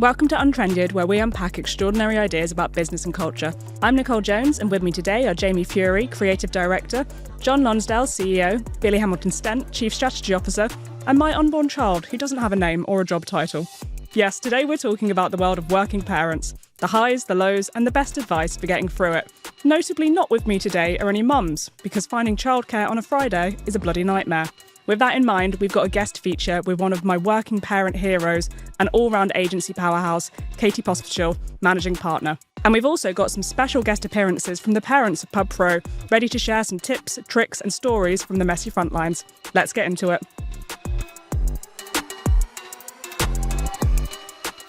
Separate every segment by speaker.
Speaker 1: Welcome to UnTrended, where we unpack extraordinary ideas about business and culture. I'm Nicole Jones, and with me today are Jamie Fewery, Creative Director, Jon Lonsdale, CEO, Billy Hamilton-Stent, Chief Strategy Officer, and my unborn child, who doesn't have a name or a job title. Yes, today we're talking about the world of working parents, the highs, the lows, and the best advice for getting through it. Notably not with me today are any mums, because finding childcare on a Friday is a bloody nightmare. With that in mind, we've got a guest feature with one of my working parent heroes, an all-round agency powerhouse, Katie Pospischill, managing partner. And we've also got some special guest appearances from the parents of Pub Pro, ready to share some tips, tricks and stories from the messy front lines. Let's get into it.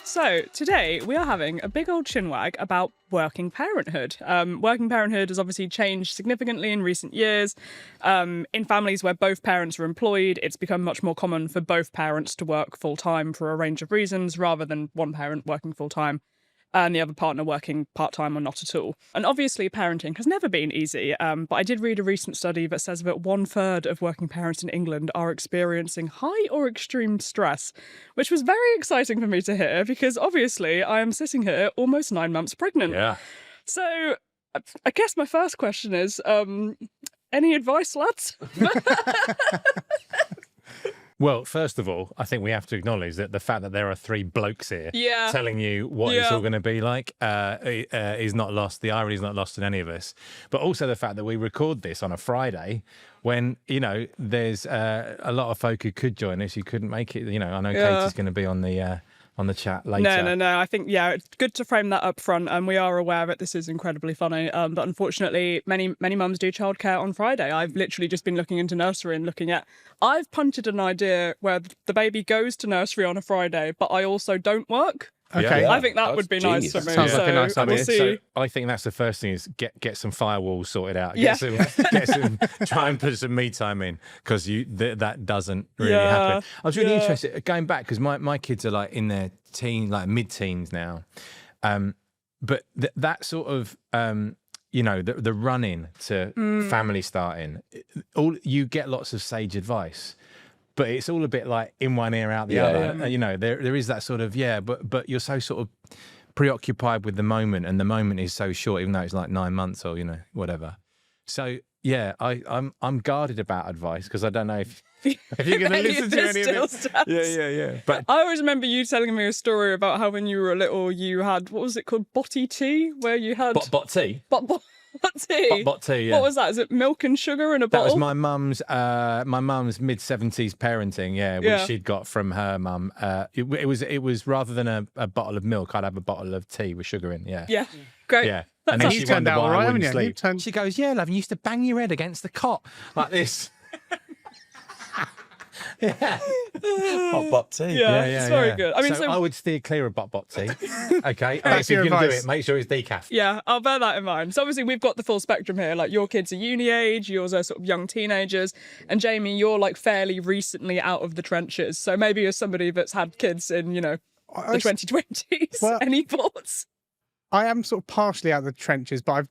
Speaker 1: So today we are having a big old chinwag about working parenthood. Working parenthood has obviously changed significantly in recent years. In families where both parents are employed, it's become much more common for both parents to work full-time for a range of reasons, rather than one parent working full-time and the other partner working part-time or not at all. And obviously parenting has never been easy, but I did read a recent study that says that 1/3 of working parents in England are experiencing high or extreme stress, which was very exciting for me to hear, because obviously I am sitting here almost 9 months pregnant.
Speaker 2: Yeah.
Speaker 1: So I guess my first question is, any advice, lads?
Speaker 2: Well, first of all, I think we have to acknowledge that the fact that there are three blokes here
Speaker 1: Yeah.
Speaker 2: telling you what it's all going to be like is not lost. The irony is not lost on any of us. But also the fact that we record this on a Friday when, you know, there's a lot of folk who could join us who couldn't make it. You know, I know Katie's going to be on the chat later.
Speaker 1: No. I think, it's good to frame that up front. And we are aware that this is incredibly funny. But unfortunately, many mums do childcare on Friday. I've literally just been looking into nursery and I've punted an idea where the baby goes to nursery on a Friday, but I also don't work.
Speaker 3: Okay.
Speaker 2: Yeah.
Speaker 1: I think that would be nice for me.
Speaker 3: Sounds like a nice idea.
Speaker 1: We'll see.
Speaker 2: So I think that's the first thing is get some firewalls sorted out.
Speaker 1: Yeah.
Speaker 2: Get some try and put some me time in, because that doesn't really happen. I was really interested going back because my kids are like in their mid-teens now, but that sort of the run-in to family starting, you get lots of sage advice. But it's all a bit like in one ear, out the other.
Speaker 3: Yeah.
Speaker 2: You know, there is that sort of, but you're so sort of preoccupied with the moment, and the moment is so short, even though it's like 9 months or, whatever. So, I'm guarded about advice because I don't know if you're going to listen to any of it. Yeah. But
Speaker 1: I always remember you telling me a story about how when you were little, you had, what was it called, botty tea? Where you had...
Speaker 2: Bot tea?
Speaker 1: Bot tea?
Speaker 2: Bot tea, yeah.
Speaker 1: What was that? Is it milk and sugar in a bottle?
Speaker 2: That was my mum's mid-70s parenting, which she'd got from her mum. It was rather than a bottle of milk, I'd have a bottle of tea with sugar in,
Speaker 1: Yeah, great.
Speaker 2: Yeah. And then she
Speaker 3: turned
Speaker 2: wondered
Speaker 3: out
Speaker 2: why
Speaker 3: all right,
Speaker 2: I wouldn't
Speaker 3: haven't you?
Speaker 2: sleep. She goes, yeah, love, you used to bang your head against the cot like this.
Speaker 4: Bot tea.
Speaker 1: Yeah, it's very good. I mean,
Speaker 2: so I would steer clear of bot tea. Okay,
Speaker 3: That's
Speaker 2: if you're
Speaker 3: your
Speaker 2: going to do
Speaker 3: advice.
Speaker 2: it, make sure it's decaf.
Speaker 1: Yeah, I'll bear that in mind. So obviously we've got the full spectrum here. Like your kids are uni age, yours are sort of young teenagers, and Jamie, you're like fairly recently out of the trenches. So maybe as somebody that's had kids in, the 2020s,
Speaker 3: Well,
Speaker 1: any thoughts?
Speaker 3: I am sort of partially out of the trenches, but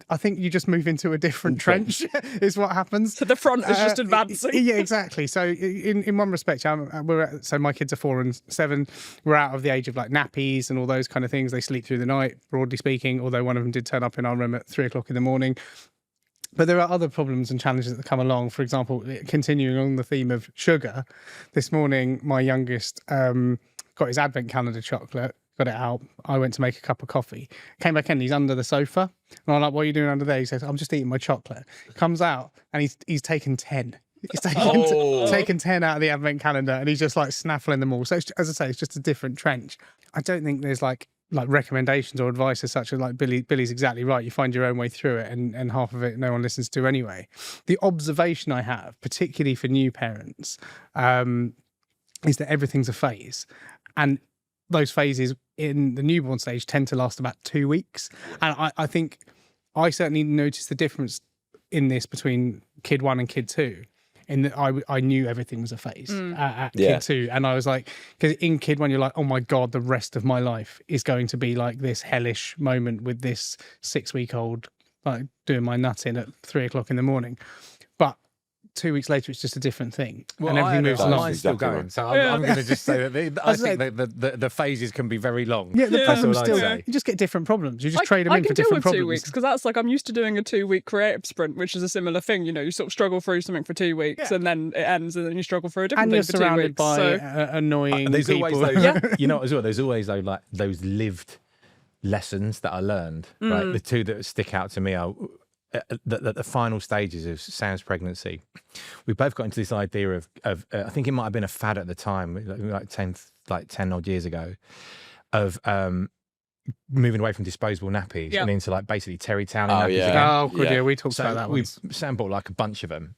Speaker 3: I think you just move into a different trench is what happens.
Speaker 1: So the front is just advancing.
Speaker 3: Yeah, exactly. So in one respect, so my kids are 4 and 7. We're out of the age of like nappies and all those kind of things. They sleep through the night, broadly speaking, although one of them did turn up in our room at 3 o'clock in the morning. But there are other problems and challenges that come along. For example, continuing on the theme of sugar, this morning, my youngest got his advent calendar chocolate, got it out. I went to make a cup of coffee. Came back in, he's under the sofa. And I'm like, what are you doing under there? He says, I'm just eating my chocolate. Comes out and he's taken 10. He's taken 10 out of the advent calendar and he's just like snaffling them all. So as I say, it's just a different trench. I don't think there's like recommendations or advice as such as like Billy's exactly right. You find your own way through it and half of it no one listens to anyway. The observation I have, particularly for new parents, is that everything's a phase. And those phases in the newborn stage tend to last about 2 weeks. And I think I certainly noticed the difference in this between kid 1 and kid 2, in that I knew everything was a phase at kid 2. And I was like, because in kid 1, you're like, oh my God, the rest of my life is going to be like this hellish moment with this 6-week-old like doing my nut in at 3 o'clock in the morning. But 2 weeks later, it's just a different thing,
Speaker 2: Well,
Speaker 3: and everything moves along.
Speaker 2: Mine's still
Speaker 4: Exactly
Speaker 2: going,
Speaker 4: right.
Speaker 2: so I'm going to just say that I think the phases can be very long.
Speaker 3: Yeah, the
Speaker 2: That's all
Speaker 3: problems
Speaker 2: I'd
Speaker 3: still.
Speaker 2: say.
Speaker 3: You just get different problems. You just trade them
Speaker 1: I
Speaker 3: in
Speaker 1: can
Speaker 3: for
Speaker 1: deal
Speaker 3: different
Speaker 1: with 2
Speaker 3: problems.
Speaker 1: weeks because that's like I'm used to doing a 2-week creative sprint, which is a similar thing. You know, you sort of struggle through something for 2 weeks, and then it ends, and then you struggle through a different
Speaker 3: And
Speaker 1: thing
Speaker 3: you're
Speaker 1: for 2
Speaker 3: surrounded
Speaker 1: weeks.
Speaker 3: by
Speaker 1: So
Speaker 3: annoying
Speaker 2: There's
Speaker 3: people.
Speaker 2: always those, you know, as well. There's always though like those lived lessons that I learned. Right, the two that stick out to me are the final stages of Sam's pregnancy. We both got into this idea of I think it might have been a fad at the time, like 10 odd years ago, of moving away from disposable nappies and into like basically terry toweling nappies again.
Speaker 3: Oh, good. Yeah, we talked about that.
Speaker 2: Sam bought like a bunch of them.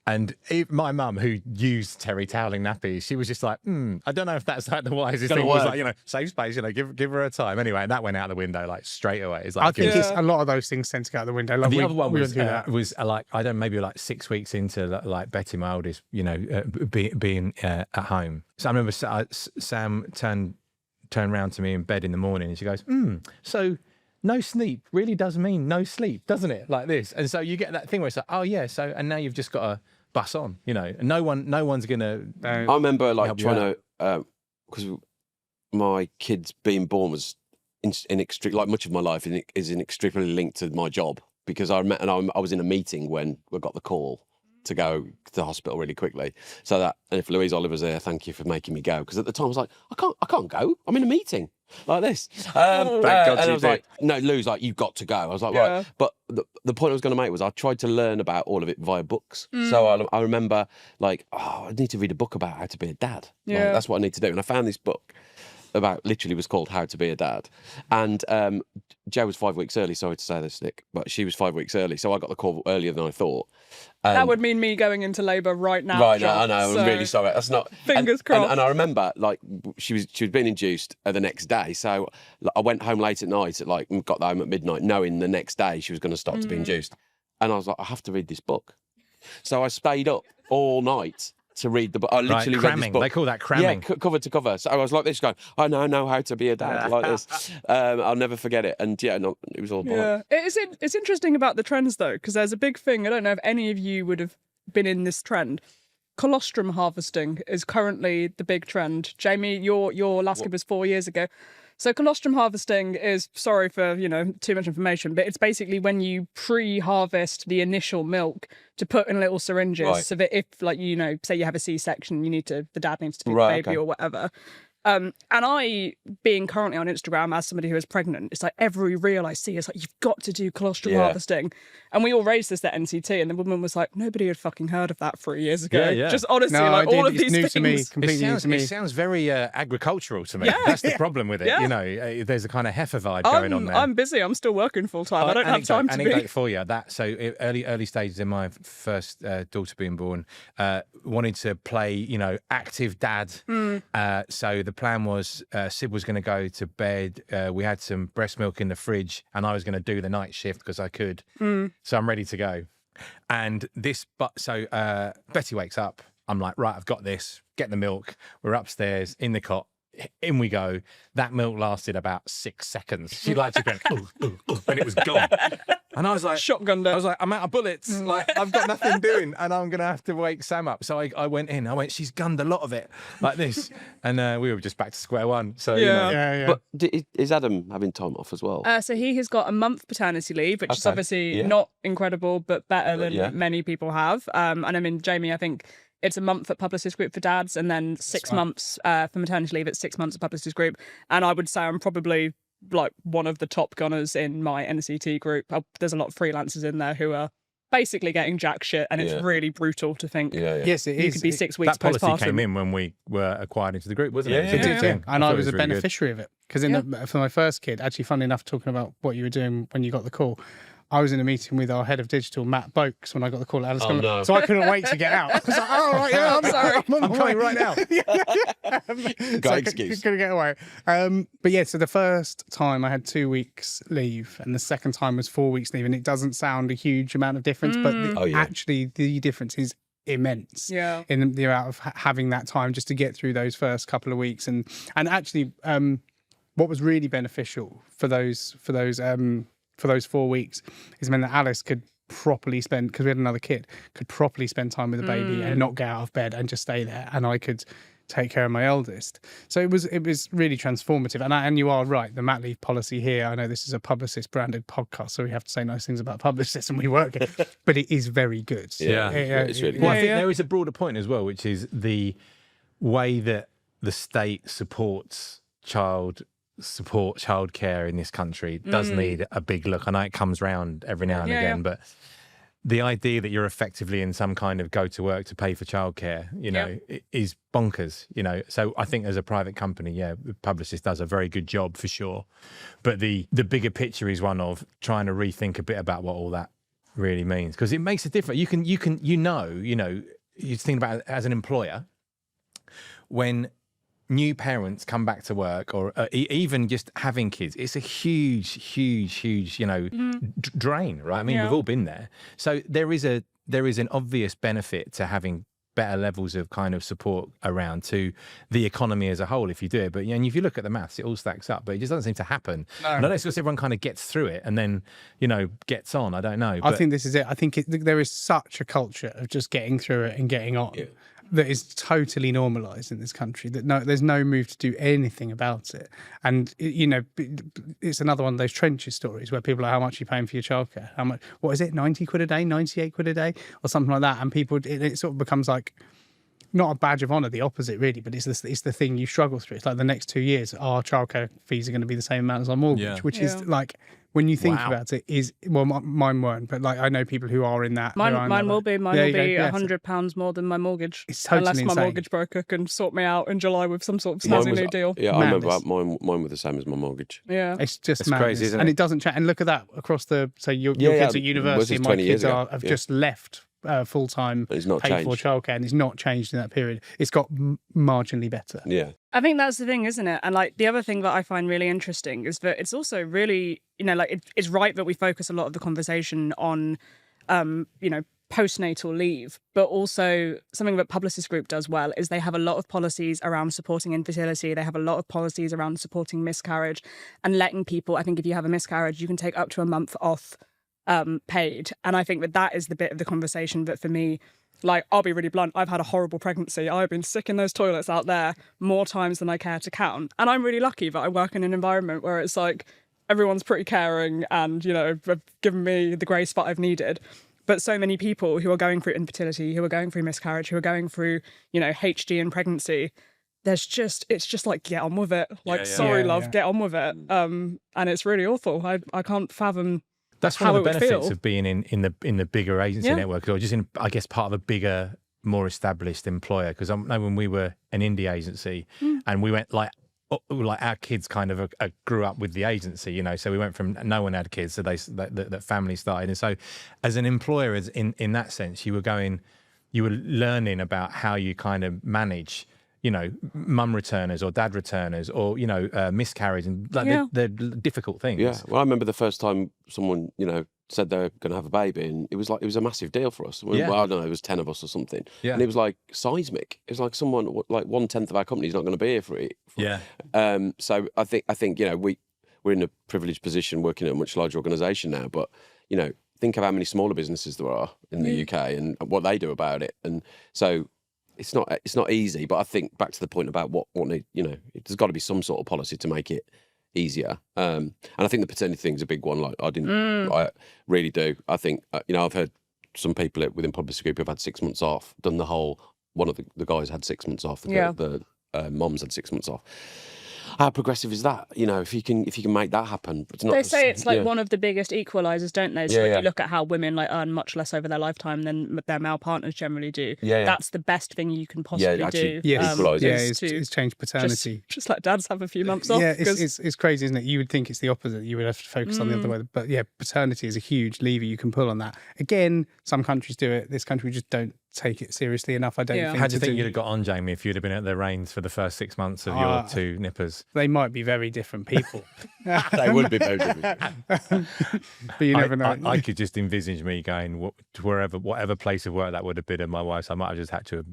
Speaker 2: And my mum, who used terry toweling nappies, she was just like, I don't know if that's like the wisest thing. It was like, you know, save space, you know, give her a time. Anyway, and that went out the window like straight away. It's like,
Speaker 3: I think it's a lot of those things tend to go out the window. Like
Speaker 2: the other one
Speaker 3: was
Speaker 2: like, I don't know, maybe like 6 weeks into like Betty, my oldest, you know, being at home. So I remember Sam turned around to me in bed in the morning and she goes, so no sleep really does mean no sleep, doesn't it? Like this. And so you get that thing where it's like, oh yeah, so, and now you've just got to bus on, you know, and no one's gonna.
Speaker 4: I remember like trying to, because my kids being born was inextricably, like much of my life is inextricably linked to my job, because I was in a meeting when we got the call to go to the hospital really quickly. So that, and if Louise Oliver's there, thank you for making me go, because at the time I was like, I can't go. I'm in a meeting like this.
Speaker 2: Thank God
Speaker 4: and
Speaker 2: you
Speaker 4: I was
Speaker 2: did.
Speaker 4: like, no, Lou's like, you've got to go. I was like, right. But the point I was going to make was I tried to learn about all of it via books. So I remember like, I need to read a book about how to be a dad. Like, that's what I need to do. And I found this book about, literally was called How to Be a Dad. And Jo was 5 weeks early, sorry to say this, Nick, but she was 5 weeks early. So I got the call earlier than I thought.
Speaker 1: that would mean me going into labour right now.
Speaker 4: Right
Speaker 1: John,
Speaker 4: now, I know.
Speaker 1: so
Speaker 4: I'm really sorry. That's not.
Speaker 1: Fingers crossed.
Speaker 4: And I remember, like, she was being induced the next day. So I went home late at night, got home at midnight, knowing the next day she was going to start to be induced. And I was like, I have to read this book. So I stayed up all night to read the book. I literally read this book.
Speaker 2: They call that cramming.
Speaker 4: Yeah, cover to cover. So I was like this, going, I know how to be a dad, like this. I'll never forget it. And it was all bollocks.
Speaker 1: Yeah, it's interesting about the trends though, because there's a big thing. I don't know if any of you would have been in this trend. Colostrum harvesting is currently the big trend. Jamie, your last kid was 4 years ago. So colostrum harvesting is, sorry for, too much information, but it's basically when you pre-harvest the initial milk to put in little syringes so that if, say you have a C-section, the dad needs to feed the baby or whatever. And I, being currently on Instagram as somebody who is pregnant, it's like every reel I see is like, you've got to do colostrum harvesting. And we all raised this at NCT, and the woman was like, nobody had fucking heard of that 3 years ago.
Speaker 2: Yeah.
Speaker 1: Just honestly, all of these
Speaker 3: new
Speaker 1: things.
Speaker 3: to me, completely new to me.
Speaker 2: It sounds very agricultural to me.
Speaker 1: Yeah.
Speaker 2: That's the problem with it. There's a kind of heifer vibe going on there.
Speaker 1: I'm busy. I'm still working full time. I don't have time to be.
Speaker 2: For you, early stages in my first daughter being born, wanted to play, active dad. So the plan was Sid was going to go to bed. We had some breast milk in the fridge, and I was going to do the night shift because I could. So I'm ready to go. And Betty wakes up. I'm like, right, I've got this. Get the milk. We're upstairs in the cot. In we go. That milk lasted about 6 seconds. She went, and it was gone. And I was like,
Speaker 1: shotgunned it.
Speaker 2: I was like, I'm out of bullets. Like, I've got nothing doing, and I'm gonna have to wake Sam up. So I went in. She's gunned a lot of it, like this, and we were just back to square one. So
Speaker 4: But is Adam having time off as well?
Speaker 1: So he has got a month paternity leave, which is obviously not incredible, but better than many people have. And I mean, Jamie, I think it's a month at Publicist Group for dads, and then 6 months for maternity leave. It's 6 months at Publicist Group, and I would say I'm probably like one of the top gunners in my NCT group. There's a lot of freelancers in there who are basically getting jack shit, and it's really brutal to think.
Speaker 3: Yes, it is.
Speaker 1: You could be 6 weeks
Speaker 2: that policy
Speaker 1: postpartum.
Speaker 2: came in when we were acquired into the group, wasn't it?
Speaker 3: It did,
Speaker 2: yeah.
Speaker 3: And I was a
Speaker 2: really
Speaker 3: beneficiary of it, because for my first kid, actually, funnily enough, talking about what you were doing when you got the call, I was in a meeting with our head of digital, Matt Boakes, when I got the call. So I couldn't wait to get out. I was like, oh, right, yeah, I'm sorry.
Speaker 2: I'm coming right now.
Speaker 4: Great excuse.
Speaker 3: Couldn't get away. But yeah, so the first time I had 2 weeks leave, and the second time was 4 weeks leave, and it doesn't sound a huge amount of difference, but actually the difference is immense in the amount of having that time just to get through those first couple of weeks. And actually, what was really beneficial for those 4 weeks is meant that Alice could properly spend, because we had another kid, could properly spend time with the baby and not get out of bed and just stay there, and I could take care of my eldest. So it was really transformative. And you are right, the mat leave policy here, I know this is a Publicis branded podcast, so we have to say nice things about Publicis and we work it, but it is very good.
Speaker 4: It's really good.
Speaker 2: Well, I think there is a broader point as well, which is the way that the state supports childcare in this country does need a big look. I know it comes round every now and again, but the idea that you're effectively in some kind of go to work to pay for childcare, is bonkers, So I think as a private company, Publicis does a very good job for sure. But the bigger picture is one of trying to rethink a bit about what all that really means, because it makes a difference. You think about it as an employer, when new parents come back to work, or even just having kids, it's a huge, drain, right? I mean, we've all been there. So there is an obvious benefit to having better levels of kind of support around to the economy as a whole if you do it. But and if you look at the maths, it all stacks up, but it just doesn't seem to happen. No. And I don't know if everyone kind of gets through it and then, gets on. I don't know.
Speaker 3: I think this is it. I think there is such a culture of just getting through it and getting on. Yeah. That is totally normalised in this country, that there's no move to do anything about it. And, it's another one of those trenches stories where people are like, how much are you paying for your childcare? How much, what is it, 90 quid a day, 98 quid a day, or something like that? And people, it sort of becomes like, not a badge of honour, the opposite really, but it's the thing you struggle through. It's like the next 2 years, our childcare fees are going to be the same amount as our mortgage, which is like, when you think about it, mine weren't, but like I know people who are in that.
Speaker 1: Mine will be £100 more than my mortgage.
Speaker 3: It's totally
Speaker 1: unless
Speaker 3: insane.
Speaker 1: my mortgage broker can sort me out in July with some sort of snazzy new deal.
Speaker 4: Yeah, I remember mine were the same as my mortgage.
Speaker 1: Yeah,
Speaker 3: it's crazy, isn't it? And it doesn't change. And look at that across your kids at university, and my kids have just left full-time paid for childcare, and it's not changed in that period. It's got marginally better.
Speaker 4: Yeah,
Speaker 1: I think that's the thing, isn't it? And like the other thing that I find really interesting is that it's also really, it's right that we focus a lot of the conversation on, postnatal leave, but also something that Publicis Group does well is they have a lot of policies around supporting infertility. They have a lot of policies around supporting miscarriage and letting people, I think if you have a miscarriage, you can take up to a month off paid. And I think that is the bit of the conversation that for me, like, I'll be really blunt, I've had a horrible pregnancy. I've been sick in those toilets out there more times than I care to count. And I'm really lucky that I work in an environment where it's like everyone's pretty caring and, have given me the grace that I've needed. But so many people who are going through infertility, who are going through miscarriage, who are going through, HG in pregnancy, it's just like, get on with it. Like, get on with it. And it's really awful. I can't fathom.
Speaker 2: That's one of the benefits of being in the bigger agency network, or just in, I guess, part of a bigger, more established employer. Because I know when we were an indie agency and we went like our kids kind of grew up with the agency, so we went from no one had kids, so that family started. And so as an employer, in that sense, you were learning about how you kind of manage mum returners or dad returners or, miscarriage and the difficult things.
Speaker 4: Yeah. Well, I remember the first time someone, said they were going to have a baby, and it was a massive deal for us. Well, I don't know, it was 10 of us or something. Yeah. And it was like seismic. It was like someone, like 1/10 of our company is not going to be here for it. So I think, we're in a privileged position working at a much larger organisation now, but, think of how many smaller businesses there are in the UK and what they do about it. And so it's not easy, but I think back to the point about what there's got to be some sort of policy to make it easier. And I think the paternity thing's a big one. Like I really do. I think I've heard some people within Publicis Group who've had 6 months off. Done the whole. One of the guys had 6 months off. The moms had 6 months off. How progressive is that? If you can make that happen. It's not,
Speaker 1: they say it's like one of the biggest equalisers, don't they? So if you look at how women earn much less over their lifetime than their male partners generally do, that's the best thing you can possibly do.
Speaker 3: It's change paternity.
Speaker 1: Just let dads have a few months off.
Speaker 3: Yeah, it's crazy, isn't it? You would think it's the opposite. You would have to focus on the other way. But paternity is a huge lever you can pull on that. Again, some countries do it. This country we just don't take it seriously enough. I don't think.
Speaker 2: How do you think you'd have got on, Jamie, if you'd have been at the reins for the first 6 months of your two nippers?
Speaker 3: They might be very different people.
Speaker 4: They would be very different.
Speaker 3: But you never know.
Speaker 2: I could just envisage me going to whatever place of work that would have been in my wife's. I might have just had to have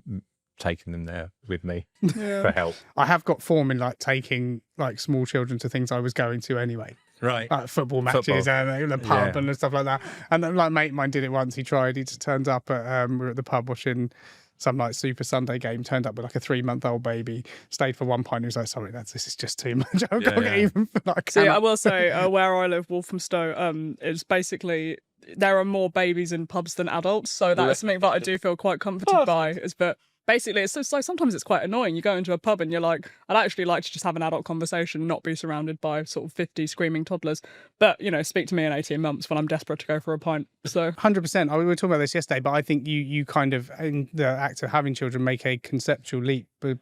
Speaker 2: taken them there with me for help.
Speaker 3: I have got form in taking small children to things I was going to anyway.
Speaker 2: Right.
Speaker 3: Like football matches and the pub and stuff like that. And then, like, mate of mine did it once. He tried. He just turned up at we were at the pub watching some like Super Sunday game. Turned up with like a 3-month-old baby. Stayed for one pint. He was like, "Sorry, this is just too much. I can't get even." Like,
Speaker 1: see, I will say where I live, Walthamstow, is basically there are more babies in pubs than adults. So that is something that I do feel quite comforted by. Is that basically it's just like sometimes it's quite annoying. You go into a pub and you're like, I'd actually like to just have an adult conversation, not be surrounded by sort of 50 screaming toddlers. But, you know, speak to me in 18 months when I'm desperate to go for a pint. So
Speaker 3: 100%. We were talking about this yesterday, but I think you kind of, in the act of having children, make a conceptual leap. But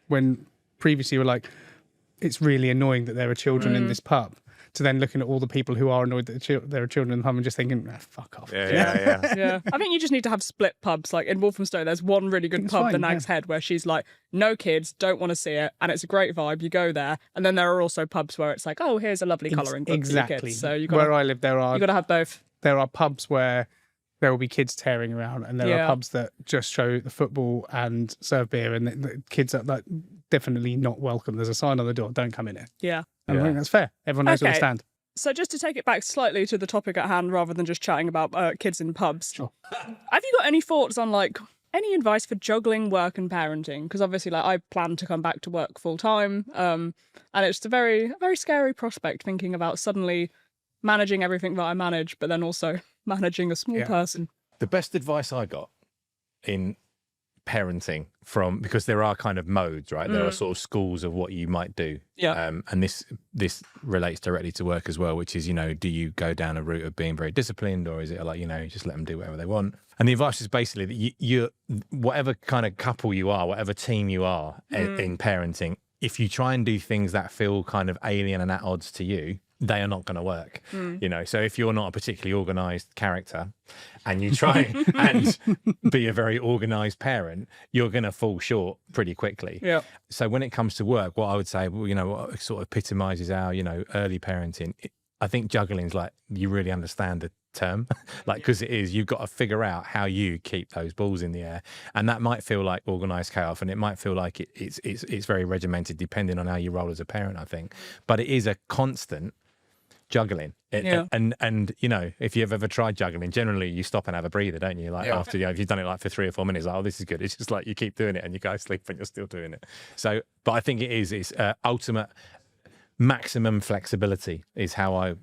Speaker 3: when previously you were like, it's really annoying that there are children in this pub, to then looking at all the people who are annoyed that there are children in the pub and just thinking, fuck off.
Speaker 1: Yeah. I think you just need to have split pubs. Like in Walthamstow, there's one really good pub, the Nag's Head, where she's like, no kids, don't want to see it, and it's a great vibe. You go there, and then there are also pubs where it's like, oh, here's a lovely colouring book for your kids. So you got
Speaker 3: where I live, you got
Speaker 1: to have both.
Speaker 3: There are pubs where there will be kids tearing around, and there are pubs that just show the football and serve beer, and the kids are like definitely not welcome. There's a sign on the door, don't come in here.
Speaker 1: Yeah.
Speaker 3: And I think that's fair. Everyone knows where to stand.
Speaker 1: So just to take it back slightly to the topic at hand, rather than just chatting about kids in pubs,
Speaker 3: sure.
Speaker 1: Have you got any thoughts on like any advice for juggling work and parenting? Because obviously, like I plan to come back to work full time, and it's a very, very scary prospect thinking about suddenly managing everything that I manage, but then also managing a small person.
Speaker 2: The best advice I got in parenting because there are kind of modes, right? There are sort of schools of what you might do.
Speaker 1: Yeah.
Speaker 2: And this relates directly to work as well, which is, you know, do you go down a route of being very disciplined, or is it like, you know, just let them do whatever they want? And the advice is basically that you whatever kind of couple you are, whatever team you are in parenting, if you try and do things that feel kind of alien and at odds to you, they are not going to work, you know. So if you're not a particularly organised character and you try and be a very organised parent, you're going to fall short pretty quickly.
Speaker 1: Yeah.
Speaker 2: So when it comes to work, what I would say, well, you know, what sort of epitomises our, you know, early parenting, I think juggling's like, you really understand the term, like, because you've got to figure out how you keep those balls in the air, and that might feel like organised chaos, and it might feel like it's very regimented depending on how you roll as a parent, I think. But it is a constant juggling. And you know, if you've ever tried juggling, generally you stop and have a breather, don't you? Like after, you know, if you've done it like for 3 or 4 minutes, like, oh, this is good. It's just like you keep doing it and you go to sleep and you're still doing it. So, but I think it's ultimate maximum flexibility is how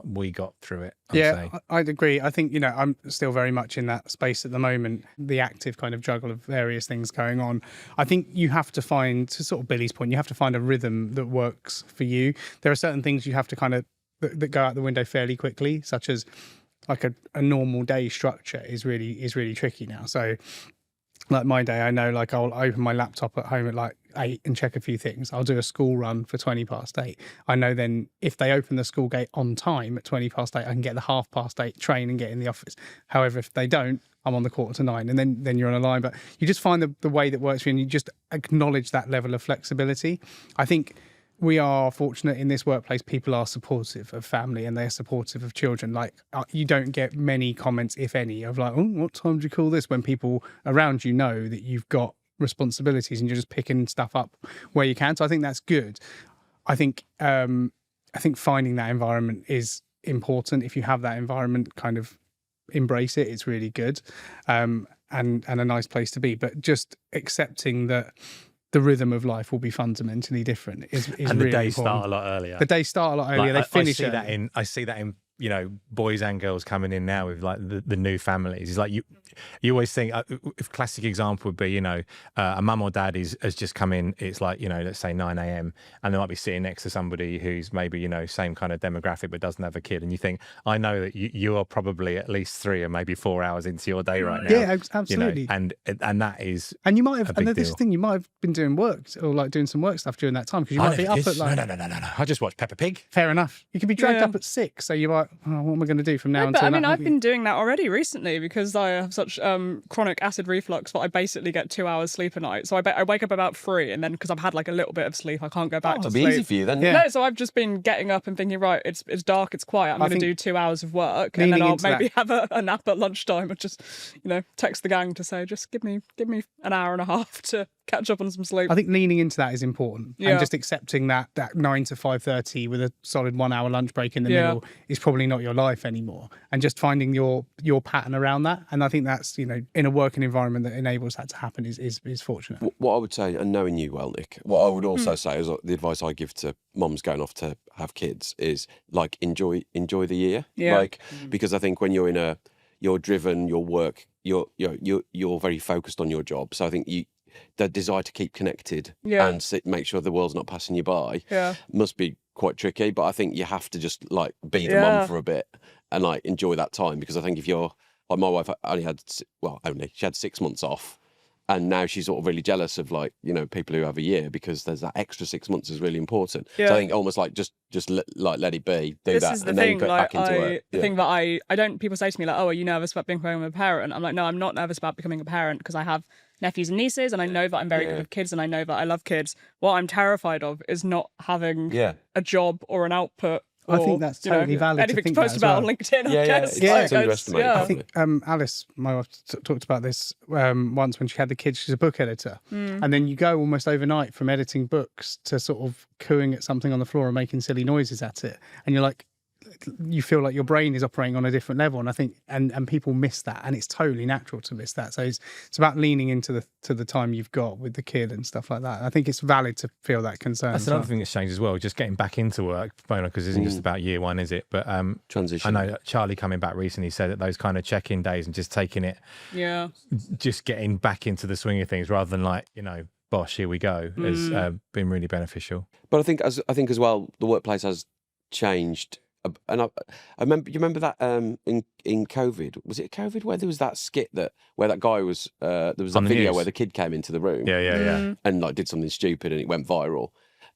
Speaker 2: we got through it.
Speaker 3: I'd agree. I think, you know, I'm still very much in that space at the moment, the active kind of juggle of various things going on. I think you have to find, to sort of Billy's point, you have to find a rhythm that works for you. There are certain things you have to kind of that go out the window fairly quickly, such as like a normal day structure is really tricky now. So like my day, I know, like I'll open my laptop at home at like 8 and check a few things. I'll do a school run for 20:08. I know then if they open the school gate on time at 20:08, I can get the 8:30 train and get in the office. However, if they don't, I'm on the 8:45, and then you're on a line. But you just find the way that works for you, and you just acknowledge that level of flexibility. I think we are fortunate in this workplace. People are supportive of family and they're supportive of children. Like you don't get many comments, if any, of like, oh, what time do you call this? When people around you know that you've got responsibilities and you're just picking stuff up where you can. So I think that's good. I think finding that environment is important. If you have that environment, kind of embrace it. It's really good, and a nice place to be. But just accepting that the rhythm of life will be fundamentally different is and
Speaker 2: the
Speaker 3: really
Speaker 2: days
Speaker 3: important.
Speaker 2: start a lot earlier.
Speaker 3: The days start a lot earlier.
Speaker 2: Like,
Speaker 3: they finish.
Speaker 2: I see that in you know, boys and girls coming in now with like the new families. It's like you always think, a classic example would be, you know, a mum or dad has just come in. It's like, you know, let's say 9 a.m. and they might be sitting next to somebody who's maybe, you know, same kind of demographic but doesn't have a kid. And you think, I know that you are probably at least 3 or maybe 4 hours into your day right now.
Speaker 3: Yeah, absolutely.
Speaker 2: You know, and that is
Speaker 3: and you might have, and this thing, you might have been doing work or like doing some work stuff during that time because you might be up at like
Speaker 2: no. I just watched Peppa Pig.
Speaker 3: Fair enough. You could be dragged up at 6, so you're like, oh, what am I going to do from now
Speaker 1: until?
Speaker 3: But I mean,
Speaker 1: I've been doing that already recently because I have such chronic acid reflux that I basically get 2 hours sleep a night. So I wake up about 3, and then because I've had like a little bit of sleep, I can't go back to sleep.
Speaker 4: It'll be easy for you then.
Speaker 3: Yeah.
Speaker 1: No, so I've just been getting up and thinking, right, it's dark, it's quiet. I'm going to do 2 hours of work, and then I'll maybe have a nap at lunchtime, and just, you know, text the gang to say, just give me an hour and a half to catch up on some sleep.
Speaker 3: I think leaning into that is important,
Speaker 1: Yeah.
Speaker 3: and just accepting that 9 to 5:30 with a solid 1 hour lunch break in the middle is probably not your life anymore, and just finding your pattern around that. And I think that's, in a working environment that enables that to happen is fortunate.
Speaker 4: What I would say, and knowing you well, Nick, what I would also say is the advice I give to mums going off to have kids is like enjoy the year, because I think when you're driven, your work, you're very focused on your job. So I think the desire to keep connected and make sure the world's not passing you by must be quite tricky. But I think you have to just like be the mum for a bit and like enjoy that time, because I think if you're like my wife she had 6 months off. And now she's sort of really jealous of people who have a year, because there's that extra 6 months is really important. Yeah. So I think almost like just let it be, do that, and then get back into it.
Speaker 1: The thing that I don't, people say to me like, oh, are you nervous about becoming a parent? I'm like, no, I'm not nervous about becoming a parent, because I have nephews and nieces, and I know that I'm very good with kids, and I know that I love kids. What I'm terrified of is not having a job or an output.
Speaker 3: I think that's totally valid.
Speaker 1: Anything
Speaker 3: to think
Speaker 1: to post about on LinkedIn, I guess.
Speaker 4: I
Speaker 3: think Alice, my wife, talked about this once when she had the kids. She's a book editor. And then you go almost overnight from editing books to sort of cooing at something on the floor and making silly noises at it. And you're like, you feel like your brain is operating on a different level. And I think, and people miss that. And it's totally natural to miss that. So it's about leaning into the time you've got with the kid and stuff like that. I think it's valid to feel that concern.
Speaker 2: That's another thing that's changed as well, just getting back into work, because it isn't just about year one, is it? But
Speaker 4: transition.
Speaker 2: I know Charlie coming back recently said that those kind of check-in days and just taking it, just getting back into the swing of things rather than like, bosh, here we go, has been really beneficial.
Speaker 4: But I think as well, the workplace has changed. And I remember, you remember that in COVID, was it COVID, where there was that skit where that guy was, there was that video where the kid came into the room, and like did something stupid and it went viral.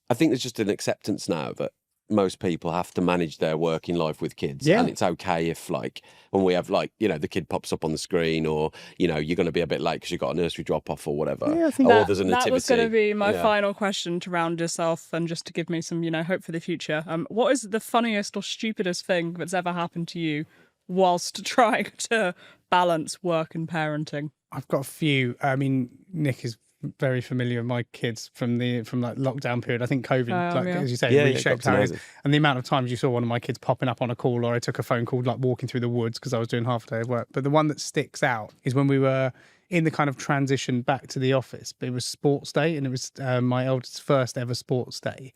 Speaker 4: I think there's just an acceptance now that most people have to manage their working life with kids, and it's okay if like when we have the kid pops up on the screen, or you're going to be a bit late because you've got a nursery drop off or whatever,
Speaker 3: I think
Speaker 4: or there's a nativity.
Speaker 1: That was going to be my final question to round this off, and just to give me some hope for the future. What is the funniest or stupidest thing that's ever happened to you whilst trying to balance work and parenting?
Speaker 3: I've got a few. I mean, Nick is very familiar with my kids from like lockdown period. I think COVID, as you say, reshaped how it is. And the amount of times you saw one of my kids popping up on a call, or I took a phone call like walking through the woods because I was doing half a day of work. But the one that sticks out is when we were in the kind of transition back to the office. But it was sports day, and it was my eldest's first ever sports day.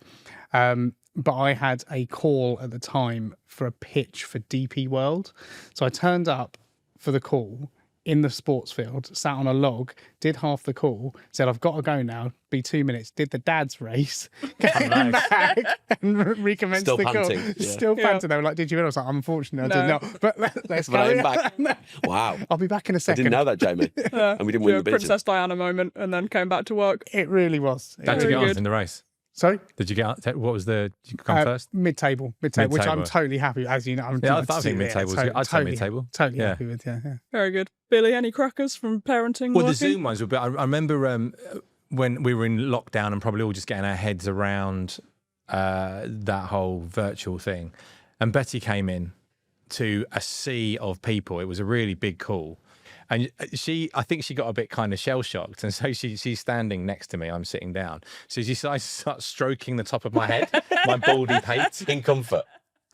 Speaker 3: But I had a call at the time for a pitch for DP World. So I turned up for the call in the sports field, sat on a log, did half the call, said, I've got to go now, be 2 minutes, did the dad's race, came back and recommenced the
Speaker 4: panting.
Speaker 3: call. Still panting. They were like, did you? I was like, unfortunately, I did not. But let's go.
Speaker 4: Back. Wow.
Speaker 3: I'll be back in a second.
Speaker 4: I didn't know that, Jamie. And we didn't win the business.
Speaker 1: Princess Diana moment, and then came back to work.
Speaker 3: It really was.
Speaker 2: Did you get on in the race?
Speaker 3: Sorry?
Speaker 2: Did you get, what was did you come first?
Speaker 3: Mid-table, which I'm totally happy with, as you know.
Speaker 2: I think mid-table. I'd say mid-table.
Speaker 3: Totally happy with,
Speaker 1: Very good. Billy, any crackers from parenting?
Speaker 2: Well,
Speaker 1: working?
Speaker 2: the Zoom ones were, but I remember when we were in lockdown and probably all just getting our heads around that whole virtual thing. And Betty came in to a sea of people. It was a really big call. And I think she got a bit kind of shell-shocked. And so she's standing next to me. I'm sitting down. So she starts stroking the top of my head, my baldy pate.
Speaker 4: In comfort.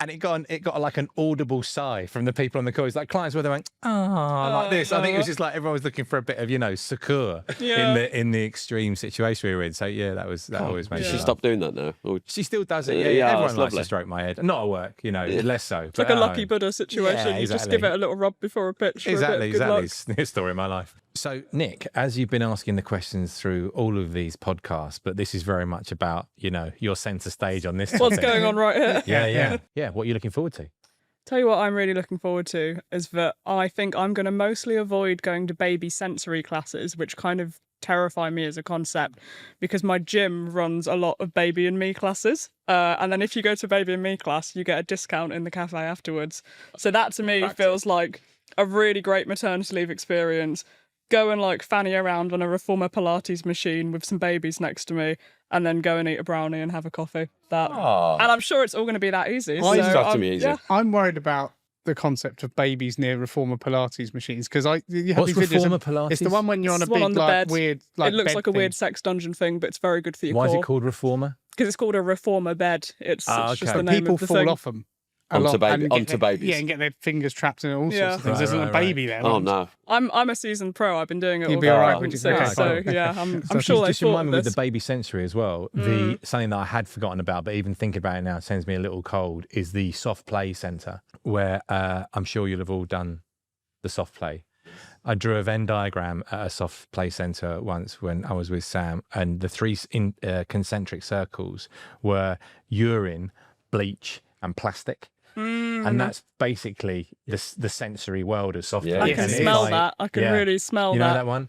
Speaker 2: And it got like an audible sigh from the people on the call. It's like clients where they went, like this. I think it was just like everyone was looking for a bit of, succour in the extreme situation we were in. So that always made
Speaker 4: She
Speaker 2: me
Speaker 4: stopped doing that now.
Speaker 2: She still does it. Everyone likes to stroke my head. Not at work, less so.
Speaker 1: It's like a lucky Buddha situation. You just give it a little rub before a pitch.
Speaker 2: Exactly. It's the story of my life. So, Nick, as you've been asking the questions through all of these podcasts, but this is very much about, your centre stage on this topic.
Speaker 1: What's going on right here?
Speaker 2: Yeah. What are you looking forward to?
Speaker 1: Tell you what I'm really looking forward to is that I think I'm going to mostly avoid going to baby sensory classes, which kind of terrify me as a concept, because my gym runs a lot of baby and me classes. And then if you go to a baby and me class, you get a discount in the cafe afterwards. So that to me feels like a really great maternity leave experience. Go and like fanny around on a reformer Pilates machine with some babies next to me, and then go and eat a brownie and have a coffee. And I'm sure it's all going to be that easy.
Speaker 4: It's to be easy.
Speaker 3: I'm worried about the concept of babies near reformer Pilates machines, because you have
Speaker 2: What's
Speaker 3: these videos
Speaker 2: reformer
Speaker 3: of,
Speaker 2: Pilates?
Speaker 3: it's the one when you're on a
Speaker 1: It's the one
Speaker 3: big
Speaker 1: on the
Speaker 3: like
Speaker 1: bed.
Speaker 3: weird like
Speaker 1: It looks
Speaker 3: bed
Speaker 1: like a weird
Speaker 3: thing.
Speaker 1: sex dungeon thing, but it's very good for your
Speaker 2: Why is
Speaker 1: core.
Speaker 2: it called reformer?
Speaker 1: Because it's called a reformer bed. It's just
Speaker 2: okay.
Speaker 1: the name
Speaker 3: People
Speaker 1: of the
Speaker 3: fall
Speaker 1: thing.
Speaker 3: off them
Speaker 4: Onto
Speaker 3: get
Speaker 4: babies.
Speaker 3: Yeah, and get their fingers trapped in all sorts
Speaker 1: Yeah.
Speaker 3: of things. There's a little baby there.
Speaker 4: Oh
Speaker 3: once.
Speaker 4: no.
Speaker 1: I'm a seasoned pro. I've been doing it
Speaker 3: You'd
Speaker 1: all
Speaker 3: be
Speaker 1: the
Speaker 3: all right,
Speaker 1: time
Speaker 3: would you?
Speaker 1: since,
Speaker 3: Okay,
Speaker 1: so
Speaker 3: cool.
Speaker 1: yeah, I'm
Speaker 3: So
Speaker 1: sure they
Speaker 2: Just
Speaker 1: thought
Speaker 2: remind
Speaker 1: of
Speaker 2: me with
Speaker 1: this.
Speaker 2: the baby sensory as well. Something that I had forgotten about, but even thinking about it now sends me a little cold, is the soft play centre, where I'm sure you'll have all done the soft play. I drew a Venn diagram at a soft play centre once when I was with Sam, and the three concentric circles were urine, bleach, and plastic. And that's basically the sensory world of soft play.
Speaker 4: Yeah.
Speaker 1: I can
Speaker 3: Yes, it
Speaker 1: smell
Speaker 3: is.
Speaker 1: that. I can really smell
Speaker 2: You know
Speaker 1: that.
Speaker 2: that one?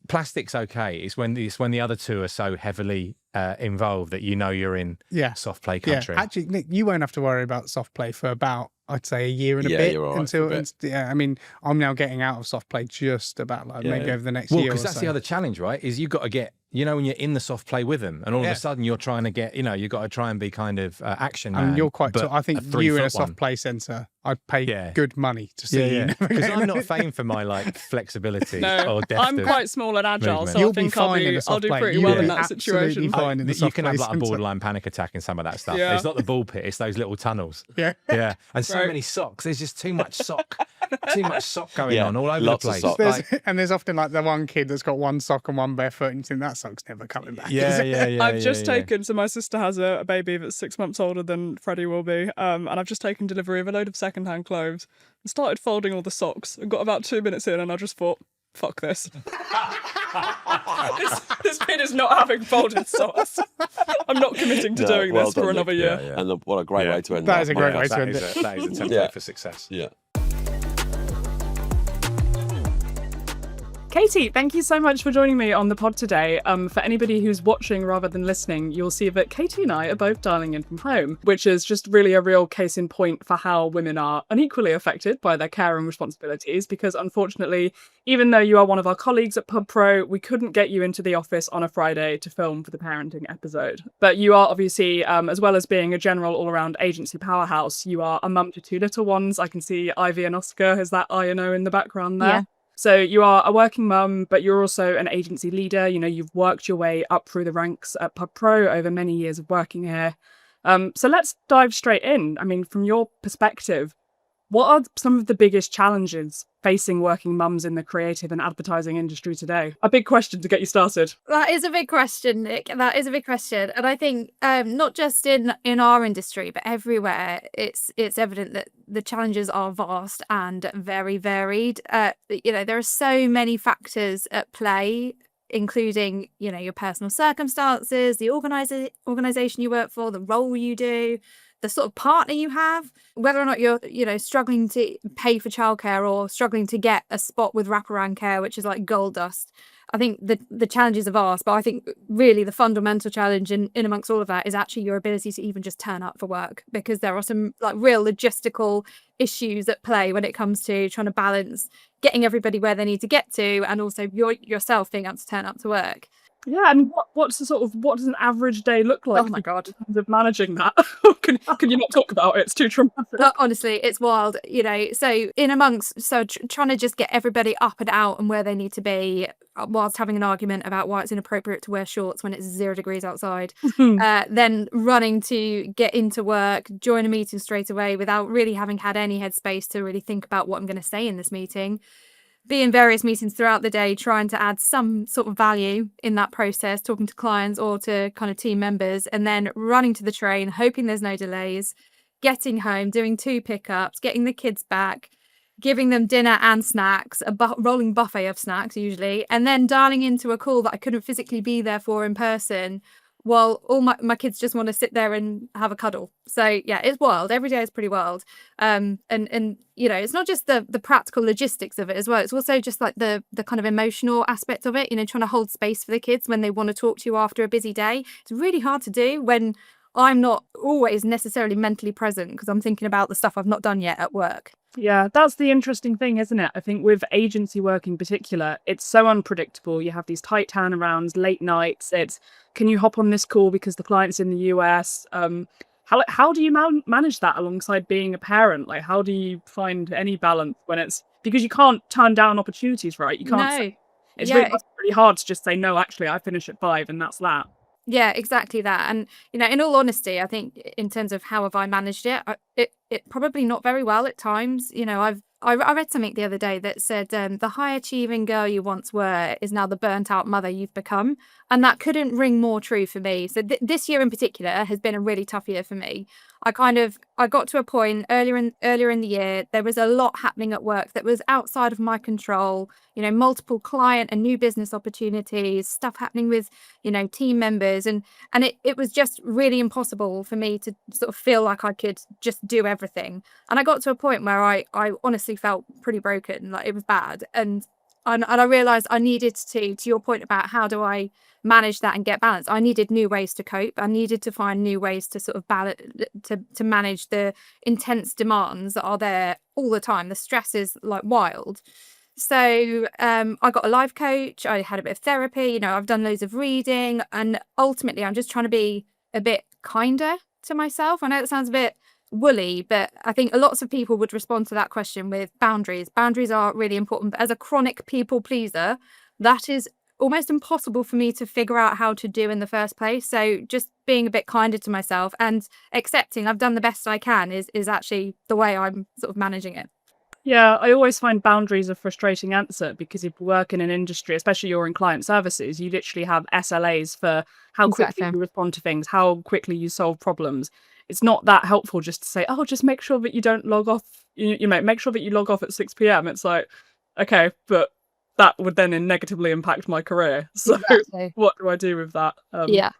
Speaker 2: Plastic's okay. It's when the other two are so heavily involved that you know you're in soft play country.
Speaker 3: Yeah, actually, Nick, you won't have to worry about soft play for about, I'd say, a year and a bit.
Speaker 4: You're all right
Speaker 3: until,
Speaker 4: for a bit.
Speaker 3: I mean, I'm now getting out of soft play just about maybe over the next
Speaker 2: Well,
Speaker 3: year or
Speaker 2: because that's
Speaker 3: so.
Speaker 2: the other challenge, right? Is you've got to get, when you're in the soft play with them, and all of a sudden you're trying to get, you've got to try and be kind of action man.
Speaker 3: And you're quite.
Speaker 2: but
Speaker 3: I think
Speaker 2: a
Speaker 3: you in a
Speaker 2: 3-foot
Speaker 3: soft
Speaker 2: one.
Speaker 3: play centre, I'd pay
Speaker 2: Yeah.
Speaker 3: good money to see you. never
Speaker 2: Because
Speaker 3: getting
Speaker 2: I'm not
Speaker 3: it.
Speaker 2: famed for my flexibility
Speaker 1: No,
Speaker 2: or depth
Speaker 1: I'm
Speaker 2: of
Speaker 1: quite small and agile,
Speaker 2: movement.
Speaker 1: so
Speaker 3: You'll
Speaker 1: I think
Speaker 3: be fine in a
Speaker 1: I'll
Speaker 3: soft
Speaker 1: do
Speaker 3: play.
Speaker 1: pretty
Speaker 3: You
Speaker 1: well
Speaker 3: will
Speaker 1: in
Speaker 3: be
Speaker 1: that
Speaker 3: absolutely
Speaker 1: situation.
Speaker 3: fine in the
Speaker 2: You
Speaker 3: soft
Speaker 2: can
Speaker 3: play
Speaker 2: have like a
Speaker 3: centre.
Speaker 2: borderline panic attack in some of that stuff.
Speaker 1: Yeah.
Speaker 2: It's not the ball pit; it's those little tunnels.
Speaker 3: Yeah.
Speaker 2: Yeah, and so
Speaker 1: Right.
Speaker 2: many socks. There's just too much sock going
Speaker 4: Yeah,
Speaker 2: on all over
Speaker 4: lots
Speaker 2: the
Speaker 4: of
Speaker 2: place.
Speaker 4: sock.
Speaker 3: There's often like the one kid that's got one sock and one barefoot, and you think that sock's never coming back. is it?
Speaker 1: I've just taken, so my sister has a baby that's 6 months older than Freddie will be, and I've just taken delivery of a load of second-hand clothes and started folding all the socks. I got about 2 minutes in and I just thought, fuck this. this kid is not having folded socks. I'm not committing to doing
Speaker 4: well
Speaker 1: this for
Speaker 4: done,
Speaker 1: another
Speaker 4: Nick.
Speaker 1: year.
Speaker 4: And what a great way to end
Speaker 3: That is a great
Speaker 4: podcast.
Speaker 3: way to end it.
Speaker 2: That is a template
Speaker 4: Yeah.
Speaker 2: for success.
Speaker 4: Yeah.
Speaker 1: Katie, thank you so much for joining me on the pod today. For anybody who's watching rather than listening, you'll see that Katie and I are both dialing in from home, which is just really a real case in point for how women are unequally affected by their care and responsibilities, because unfortunately, even though you are one of our colleagues at Pub Pro, we couldn't get you into the office on a Friday to film for the parenting episode. But you are obviously, as well as being a general all-around agency powerhouse, you are a mum to 2 little ones. I can see Ivy and Oscar. Is that I&O in the background there?
Speaker 5: Yeah.
Speaker 1: So you are a working mum, but you're also an agency leader. You've worked your way up through the ranks at Pub Pro over many years of working here. So let's dive straight in. I mean, from your perspective, what are some of the biggest challenges facing working mums in the creative and advertising industry today? A big question to get you started.
Speaker 5: That is a big question, Nick. That is a big question. And I think not just in our industry, but everywhere, it's evident that the challenges are vast and very varied. There are so many factors at play, including, your personal circumstances, the organization you work for, the role you do, the sort of partner you have, whether or not you're, struggling to pay for childcare or struggling to get a spot with wraparound care, which is like gold dust. I think the challenges are vast, but I think really the fundamental challenge in amongst all of that is actually your ability to even just turn up for work, because there are some like real logistical issues at play when it comes to trying to balance getting everybody where they need to get to and also yourself being able to turn up to work.
Speaker 1: Yeah, and what does an average day look like?
Speaker 5: Oh my God.
Speaker 1: In terms of managing that? Can you not talk about it? It's too traumatic.
Speaker 5: Honestly, it's wild, so trying to just get everybody up and out and where they need to be whilst having an argument about why it's inappropriate to wear shorts when it's 0 degrees outside, then running to get into work, join a meeting straight away without really having had any headspace to really think about what I'm going to say in this meeting. Be in various meetings throughout the day, trying to add some sort of value in that process, talking to clients or to kind of team members, and then running to the train, hoping there's no delays, getting home, doing 2 pickups, getting the kids back, giving them dinner and snacks, a rolling buffet of snacks usually, and then dialing into a call that I couldn't physically be there for in person, while all my kids just want to sit there and have a cuddle. So yeah, it's wild. Every day is pretty wild. And it's not just the practical logistics of it as well. It's also just like the kind of emotional aspect of it, trying to hold space for the kids when they want to talk to you after a busy day. It's really hard to do when I'm not always necessarily mentally present because I'm thinking about the stuff I've not done yet at work.
Speaker 1: Yeah, that's the interesting thing, isn't it? I think with agency work in particular, it's so unpredictable. You have these tight turnarounds, late nights. It's, can you hop on this call because the client's in the US? How do you manage that alongside being a parent? Like, how do you find any balance when it's because you can't turn down opportunities, right? You can't.
Speaker 5: No.
Speaker 1: It's
Speaker 5: Yeah,
Speaker 1: really hard to just say no. Actually, I finish at 5, and that's that.
Speaker 5: yeah, exactly that. And in all honesty, I think in terms of how have I managed it, it probably not very well at times. I read something the other day that said the high achieving girl you once were is now the burnt out mother you've become, and that couldn't ring more true for me. So this year in particular has been a really tough year for me. I got to a point earlier in the year. There was a lot happening at work that was outside of my control. Multiple client and new business opportunities, stuff happening with team members, and it was just really impossible for me to sort of feel like I could just do everything. And I got to a point where I honestly felt pretty broken, like it was bad, and I realized I needed to your point about how do I manage that and get balance. I needed new ways to cope. I needed to find new ways to sort of balance, to manage the intense demands that are there all the time. The stress is like wild. So I got a life coach. I had a bit of therapy. I've done loads of reading, and ultimately I'm just trying to be a bit kinder to myself. I know it sounds a bit woolly, but I think lots of people would respond to that question with boundaries. Boundaries are really important, but as a chronic people pleaser, that is almost impossible for me to figure out how to do in the first place. So just being a bit kinder to myself and accepting I've done the best I can is actually the way I'm sort of managing it.
Speaker 1: Yeah, I always find boundaries a frustrating answer because if you work in an industry, especially you're in client services, you literally have SLAs for how quickly
Speaker 5: Exactly.
Speaker 1: you respond to things, how quickly you solve problems. It's not that helpful just to say, oh, just make sure that you don't log off, make sure that you log off at 6 p.m. It's like, okay, but that would then negatively impact my career. So
Speaker 5: Exactly.
Speaker 1: what do I do with that?
Speaker 5: Yeah.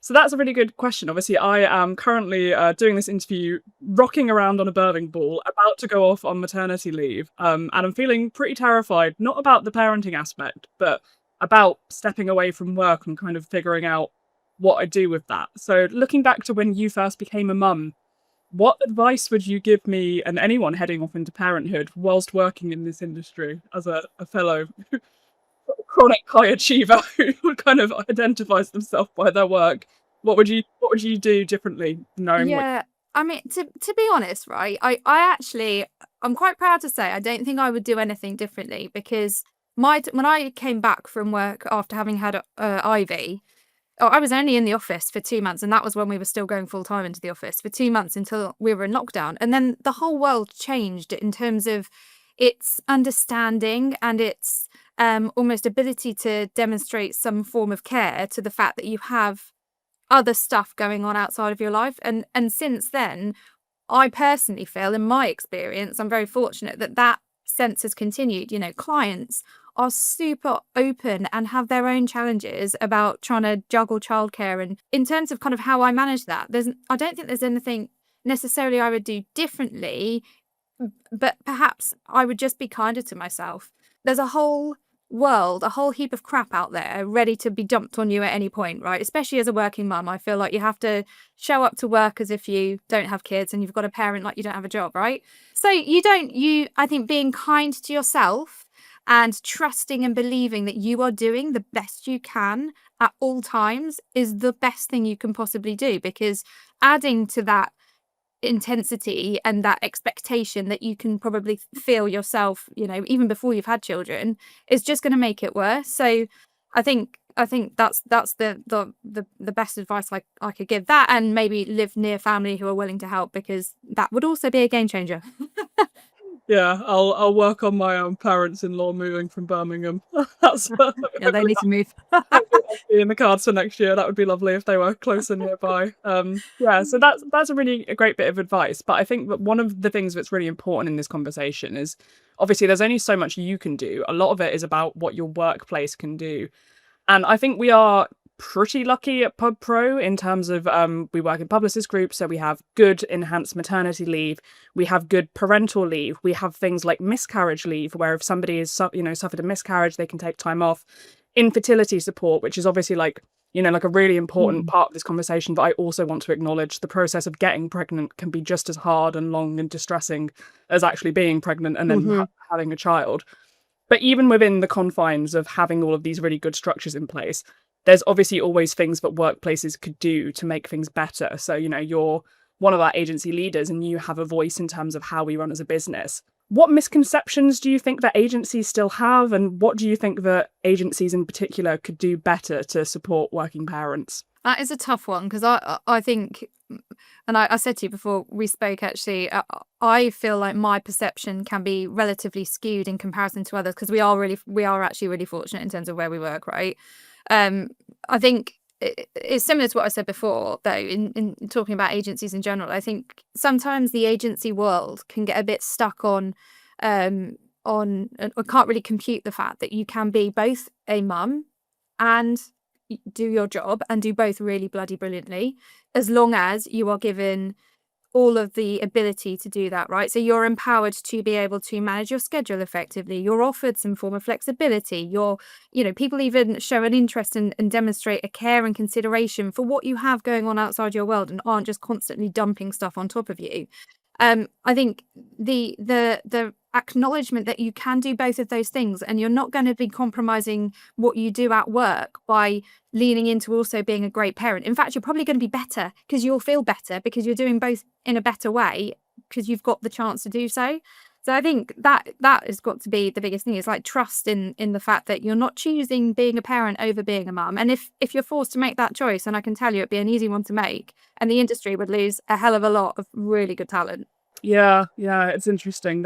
Speaker 1: So that's a really good question. Obviously, I am currently doing this interview, rocking around on a birthing ball, about to go off on maternity leave. And I'm feeling pretty terrified, not about the parenting aspect, but about stepping away from work and kind of figuring out what I do with that. So looking back to when you first became a mum, what advice would you give me and anyone heading off into parenthood whilst working in this industry as a fellow chronic high achiever who kind of identifies themselves by their work? What would you do differently, knowing what?
Speaker 5: Yeah. I mean, to be honest, right, I'm quite proud to say I don't think I would do anything differently, because when I came back from work after having had Ivy, I was only in the office for 2 months, and that was when we were still going full time into the office for 2 months until we were in lockdown. And then the whole world changed in terms of its understanding and its almost ability to demonstrate some form of care to the fact that you have other stuff going on outside of your life. And since then, I personally feel, in my experience, I'm very fortunate that sense has continued. Clients are super open and have their own challenges about trying to juggle childcare. And in terms of kind of how I manage that, I don't think there's anything necessarily I would do differently, but perhaps I would just be kinder to myself. There's a whole world, a whole heap of crap out there ready to be dumped on you at any point, right? Especially as a working mum, I feel like you have to show up to work as if you don't have kids and you've got a parent like you don't have a job, right? So I think being kind to yourself and trusting and believing that you are doing the best you can at all times is the best thing you can possibly do, because adding to that intensity and that expectation that you can probably feel yourself, even before you've had children, is just going to make it worse. So I think that's the best advice I could give, that, and maybe live near family who are willing to help, because that would also be a game changer.
Speaker 1: Yeah, I'll work on my parents-in-law moving from Birmingham. That's
Speaker 5: Yeah, they need to move.
Speaker 1: in the cards for next year. That would be lovely if they were closer nearby. Yeah, so that's a great bit of advice. But I think that one of the things that's really important in this conversation is, obviously there's only so much you can do. A lot of it is about what your workplace can do. And I think we are pretty lucky at Pub Pro in terms of we work in publicist groups, so we have good enhanced maternity leave, we have good parental leave, we have things like miscarriage leave, where if somebody is suffered a miscarriage, they can take time off. Infertility support, which is obviously like a really important part of this conversation, but I also want to acknowledge the process of getting pregnant can be just as hard and long and distressing as actually being pregnant and then having a child. But even within the confines of having all of these really good structures in place, there's obviously always things that workplaces could do to make things better. So, your one of our agency leaders and you have a voice in terms of how we run as a business. What misconceptions do you think that agencies still have, and what do you think that agencies in particular could do better to support working parents?
Speaker 5: That is a tough one, because I think, and I said to you before we spoke, actually, I feel like my perception can be relatively skewed in comparison to others, because we are actually really fortunate in terms of where we work, right? I think it's similar to what I said before, though, in talking about agencies in general. I think sometimes the agency world can get a bit stuck on or can't really compute the fact that you can be both a mum and do your job and do both really bloody brilliantly, as long as you are given all of the ability to do that, right? So you're empowered to be able to manage your schedule effectively. You're offered some form of flexibility. People even show an interest and demonstrate a care and consideration for what you have going on outside your world and aren't just constantly dumping stuff on top of you. I think the acknowledgement that you can do both of those things, and you're not going to be compromising what you do at work by leaning into also being a great parent. In fact, you're probably going to be better, because you'll feel better because you're doing both in a better way because you've got the chance to do so. So I think that has got to be the biggest thing, is like trust in the fact that you're not choosing being a parent over being a mum. And if you're forced to make that choice, and I can tell you it'd be an easy one to make, and the industry would lose a hell of a lot of really good talent.
Speaker 1: Yeah, it's interesting.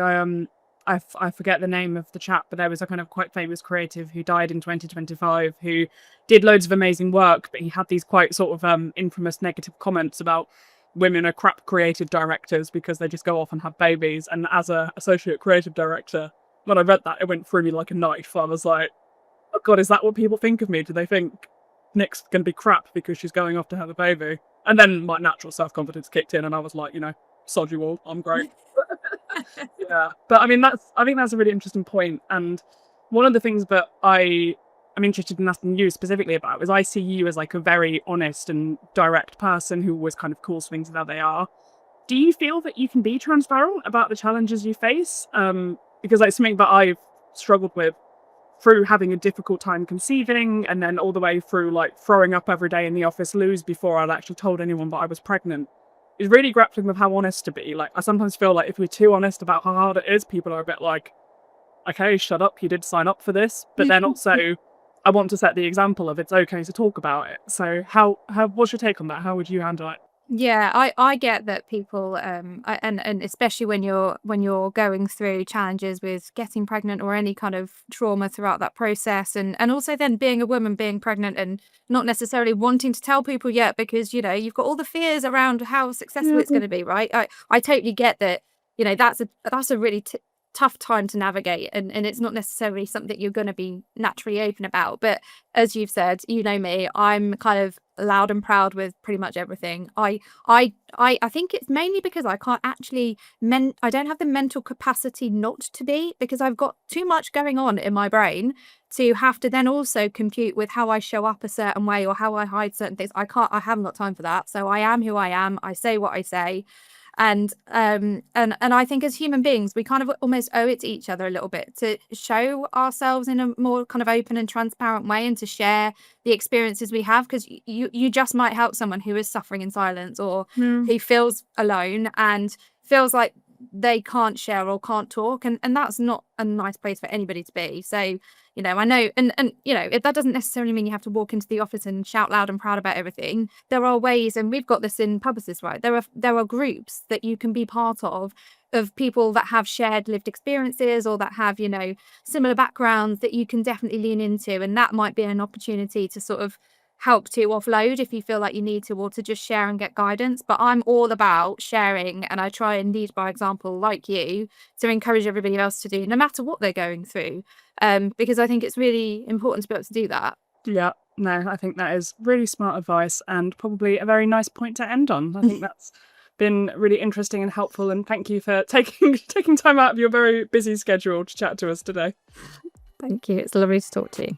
Speaker 1: I forget the name of the chap, but there was a kind of quite famous creative who died in 2025 who did loads of amazing work, but he had these quite sort of infamous negative comments about women are crap creative directors because they just go off and have babies. And as a associate creative director, when I read that, it went through me like a knife. I was like, oh God, is that what people think of me? Do they think Nick's going to be crap because she's going off to have a baby? And then my natural self-confidence kicked in and I was like, sod you all, I'm great. Yeah, but I think that's a really interesting point. And one of the things that I'm interested in asking you specifically about is I see you as like a very honest and direct person who always kind of calls things how they are. Do you feel that you can be transparent about the challenges you face? Because like something that I've struggled with through having a difficult time conceiving, and then all the way through like throwing up every day in the office loos before I'd actually told anyone that I was pregnant, is really grappling with how honest to be. Like, I sometimes feel like if we're too honest about how hard it is, people are a bit like, okay, shut up, you did sign up for this. But then also, I want to set the example of it's okay to talk about it. So what's your take on that? How would you handle it?
Speaker 5: Yeah, I get that people, and especially when you're going through challenges with getting pregnant or any kind of trauma throughout that process, and also then being a woman, being pregnant, and not necessarily wanting to tell people yet because you've got all the fears around how successful it's going to be, right? I totally get that. That's a really tough time to navigate, and it's not necessarily something you're going to be naturally open about. But as you've said, me, I'm kind of loud and proud with pretty much everything. I think it's mainly because I can't actually I don't have the mental capacity not to be, because I've got too much going on in my brain to have to then also compute with how I show up a certain way or how I hide certain things. I haven't got time for that. So I am who I am. I say what I say. And I think as human beings, we kind of almost owe it to each other a little bit to show ourselves in a more kind of open and transparent way, and to share the experiences we have, because you just might help someone who is suffering in silence, or who feels alone and feels like they can't share or can't talk, and that's not a nice place for anybody to be. So I know, and that doesn't necessarily mean you have to walk into the office and shout loud and proud about everything. There are ways, and we've got this in Publicis, right? There are groups that you can be part of people that have shared lived experiences, or that have similar backgrounds that you can definitely lean into, and that might be an opportunity to sort of help to offload if you feel like you need to, or to just share and get guidance. But I'm all about sharing, and I try and lead by example, like you, to encourage everybody else to do, no matter what they're going through, because I think it's really important to be able to do that.
Speaker 1: Yeah, no, I think that is really smart advice, and probably a very nice point to end on. I think that's been really interesting and helpful, and thank you for taking time out of your very busy schedule to chat to us today.
Speaker 5: Thank you. It's lovely to talk to you.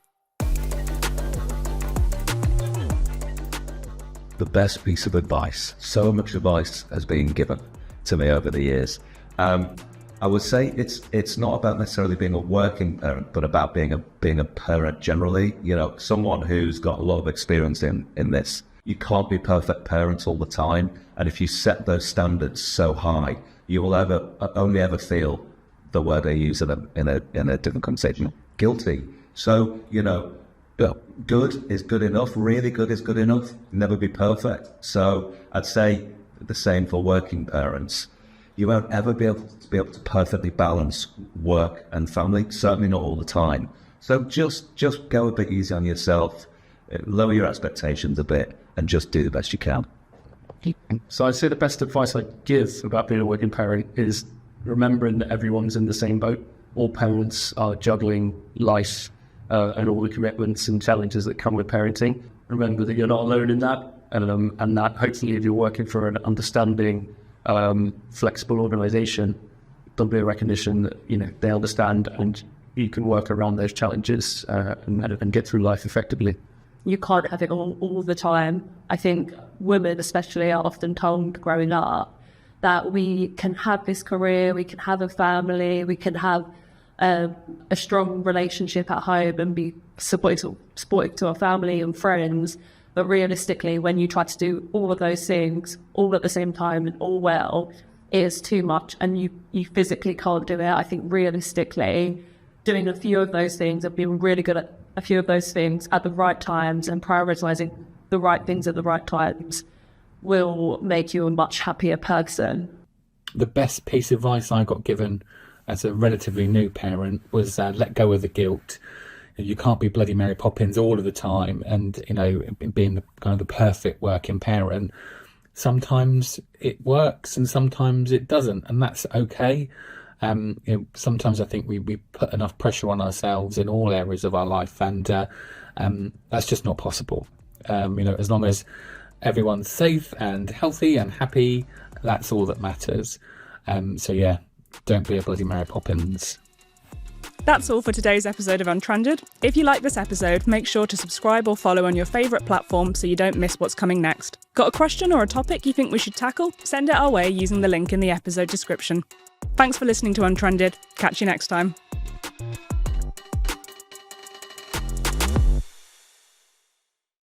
Speaker 6: The best piece of advice. So much advice has been given to me over the years. I would say it's not about necessarily being a working parent, but about being a parent generally. Someone who's got a lot of experience in this. You can't be perfect parents all the time. And if you set those standards so high, you will only ever feel the word I use in a different conversation, guilty. So, good is good enough. Really good is good enough. Never be perfect. So I'd say the same for working parents. You won't ever be able to perfectly balance work and family, certainly not all the time. So just go a bit easy on yourself, lower your expectations a bit, and just do the best you can.
Speaker 7: So I'd say the best advice I give about being a working parent is remembering that everyone's in the same boat. All parents are juggling life and all the commitments and challenges that come with parenting. Remember that you're not alone in that, and that hopefully if you're working for an understanding, flexible organisation, there'll be a recognition that they understand and you can work around those challenges and get through life effectively.
Speaker 8: You can't have it all the time. I think women especially are often told growing up that we can have this career, we can have a family, we can have a strong relationship at home and be supportive to our family and friends. But realistically, when you try to do all of those things all at the same time and all well, it is too much and you physically can't do it. I think realistically, doing a few of those things and being really good at a few of those things at the right times and prioritizing the right things at the right times will make you a much happier person.
Speaker 9: The best piece of advice I got given as a relatively new parent was let go of the guilt. You can't be bloody Mary Poppins all of the time and, being the perfect working parent. Sometimes it works and sometimes it doesn't, and that's okay. Sometimes I think we put enough pressure on ourselves in all areas of our life, and that's just not possible. As long as everyone's safe and healthy and happy, that's all that matters. Don't be a bloody Mary Poppins.
Speaker 1: That's all for today's episode of UnTrended. If you like this episode, make sure to subscribe or follow on your favourite platform so you don't miss what's coming next. Got a question or a topic you think we should tackle? Send it our way using the link in the episode description. Thanks for listening to UnTrended. Catch you next time.